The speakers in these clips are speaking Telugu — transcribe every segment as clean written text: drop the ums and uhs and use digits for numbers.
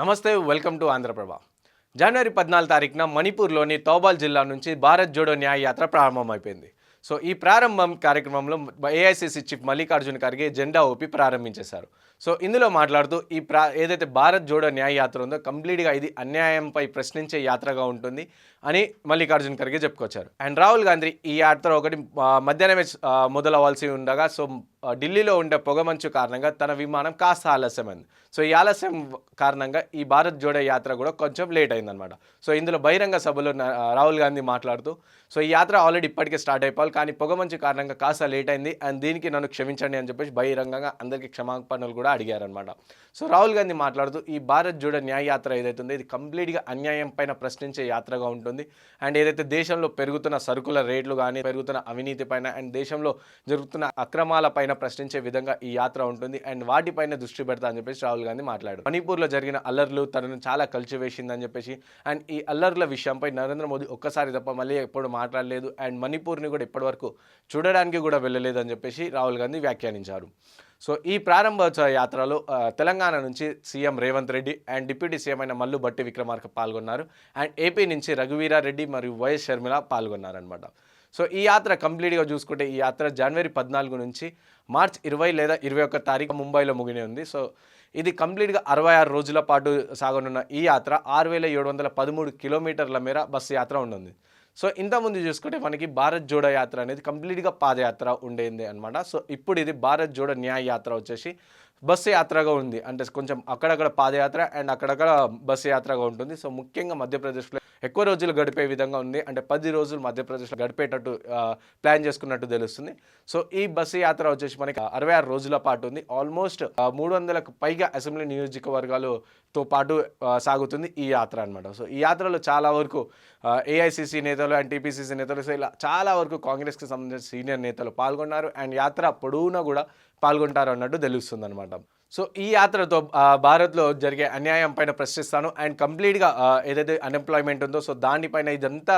నమస్తే, వెల్కమ్ టు ఆంధ్రప్రభ. జనవరి 14 తారీఖున మణిపూర్లోని తౌబాల్ జిల్లా నుంచి భారత్ జోడో న్యాయ యాత్ర ప్రారంభమైపోయింది. సో ఈ ప్రారంభం కార్యక్రమంలో ఏఐసిసి చీఫ్ మల్లికార్జున ఖర్గే జెండా ఊపి ప్రారంభించేశారు. సో ఇందులో మాట్లాడుతూ ఏదైతే భారత్ జోడో న్యాయ యాత్ర ఉందో కంప్లీట్గా ఇది అన్యాయంపై ప్రశ్నించే యాత్రగా ఉంటుంది అని మల్లికార్జున ఖర్గే చెప్పుకొచ్చారు. అండ్ రాహుల్ గాంధీ ఈ యాత్ర ఒకటి మధ్యాహ్నమే మొదలవ్వాల్సి ఉండగా సో ఢిల్లీలో ఉండే పొగమంచు కారణంగా తన విమానం కాస్త ఆలస్యమైంది. సో ఈ ఆలస్యం కారణంగా ఈ భారత్ జోడో యాత్ర కూడా కొంచెం లేట్ అయిందనమాట. సో ఇందులో బహిరంగ సభలో రాహుల్ గాంధీ మాట్లాడుతూ సో ఈ యాత్ర ఆల్రెడీ ఇప్పటికే స్టార్ట్ అయిపోవాలి, కానీ పొగమంచు కారణంగా కాస్త లేట్ అయింది అండ్ దీనికి నన్ను క్షమించండి అని చెప్పేసి బహిరంగంగా అందరికీ క్షమాపణలు కూడా అడిగారనమాట. సో రాహుల్ గాంధీ మాట్లాడుతూ ఈ భారత్ జోడో న్యాయ యాత్ర ఏదైతే ఉందో ఇది కంప్లీట్గా అన్యాయం పైన ప్రశ్నించే యాత్రగా ఉంటుంది. అండ్ ఏదైతే దేశంలో పెరుగుతున్న సరుకుల రేట్లు కానీ, పెరుగుతున్న అవినీతి పైన అండ్ దేశంలో జరుగుతున్న అక్రమాల పైన ప్రశ్నించే విధంగా ఈ యాత్ర ఉంటుంది అండ్ వాటిపైన దృష్టి పెడతా అని చెప్పేసి రాహుల్ గాంధీ మాట్లాడారు. మణిపూర్లో జరిగిన అల్లర్లు తనను చాలా కలిచివేసిందని చెప్పేసి అండ్ ఈ అల్లర్ల విషయంపై నరేంద్ర మోదీ ఒక్కసారి తప్ప మళ్ళీ ఎప్పుడు మాట్లాడలేదు అండ్ మణిపూర్ని కూడా ఇప్పటివరకు చూడడానికి కూడా వెళ్ళలేదు అని చెప్పేసి రాహుల్ గాంధీ వ్యాఖ్యానించారు. సో ఈ ప్రారంభోత్సవ యాత్రలో తెలంగాణ నుంచి CM Revanth Reddy and deputy CM అయిన మల్లు భట్టి విక్రమార్క పాల్గొన్నారు అండ్ ఏపీ నుంచి రఘువీరారెడ్డి మరియు వైఎస్ షర్మిల పాల్గొన్నారనమాట. సో ఈ యాత్ర కంప్లీట్గా చూసుకుంటే ఈ యాత్ర జనవరి 14 నుంచి మార్చ్ 20 లేదా 21 తారీఖు ముంబైలో ముగినే ఉంది. సో ఇది కంప్లీట్గా 66 రోజుల పాటు సాగనున్న ఈ యాత్ర 6713 కిలోమీటర్ల మేర బస్సు యాత్ర ఉంటుంది. సో ఇంతకుముందు చూసుకుంటే మనకి భారత్ జోడో యాత్ర అనేది కంప్లీట్గా పాదయాత్ర ఉండేది అనమాట. సో ఇప్పుడు ఇది భారత్ జోడో న్యాయ యాత్ర వచ్చేసి బస్సు యాత్రగా ఉంది. అంటే కొంచెం అక్కడక్కడ పాదయాత్ర అండ్ అక్కడక్కడ బస్సు యాత్రగా ఉంటుంది. సో ముఖ్యంగా మధ్యప్రదేశ్లో ఎక్కువ రోజులు గడిపే విధంగా ఉంది. అంటే 10 రోజులు మధ్యప్రదేశ్లో గడిపేటట్టు ప్లాన్ చేసుకున్నట్టు తెలుస్తుంది. సో ఈ బస్సు యాత్ర వచ్చేసి మనకి 66 రోజుల పాటు ఉంది. ఆల్మోస్ట్ 300కు పైగా అసెంబ్లీ నియోజకవర్గాలతో పాటు సాగుతుంది ఈ యాత్ర అనమాట. సో ఈ యాత్రలో చాలా వరకు ఏఐసిసి నేతలు అండ్ టీపీసీసీ నేతలు, సో ఇలా చాలా వరకు కాంగ్రెస్కి సంబంధించిన సీనియర్ నేతలు పాల్గొన్నారు అండ్ యాత్ర పొడవునా కూడా పాల్గొంటారు అన్నట్టు తెలుస్తుంది అనమాట. సో ఈ యాత్రతో భారత్లో జరిగే అన్యాయం పైన ప్రశ్నిస్తాను అండ్ కంప్లీట్గా ఏదైతే అన్ఎంప్లాయ్మెంట్ ఉందో సో దానిపైన ఇదంతా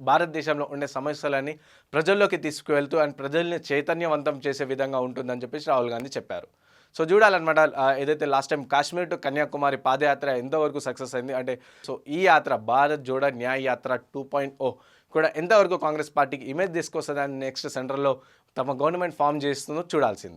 భారతదేశంలో ఉండే సమస్యలని ప్రజల్లోకి తీసుకువెళ్తూ అండ్ ప్రజల్ని చైతన్యవంతం చేసే విధంగా ఉంటుందని చెప్పేసి రాహుల్ గాంధీ చెప్పారు. సో చూడాలన్నమాట ఏదైతే last time Kashmir to Kanyakumari padayatra ఎంతవరకు సక్సెస్ అయింది అంటే సో ఈ యాత్ర భారత్ జోడో న్యాయ యాత్ర 2.0 కూడా ఎంతవరకు కాంగ్రెస్ పార్టీకి ఇమేజ్ తీసుకొస్తుంది అండ్ నెక్స్ట్ సెంట్రల్లో తమ గవర్నమెంట్ ఫామ్ చేస్తుందో చూడాల్సింది.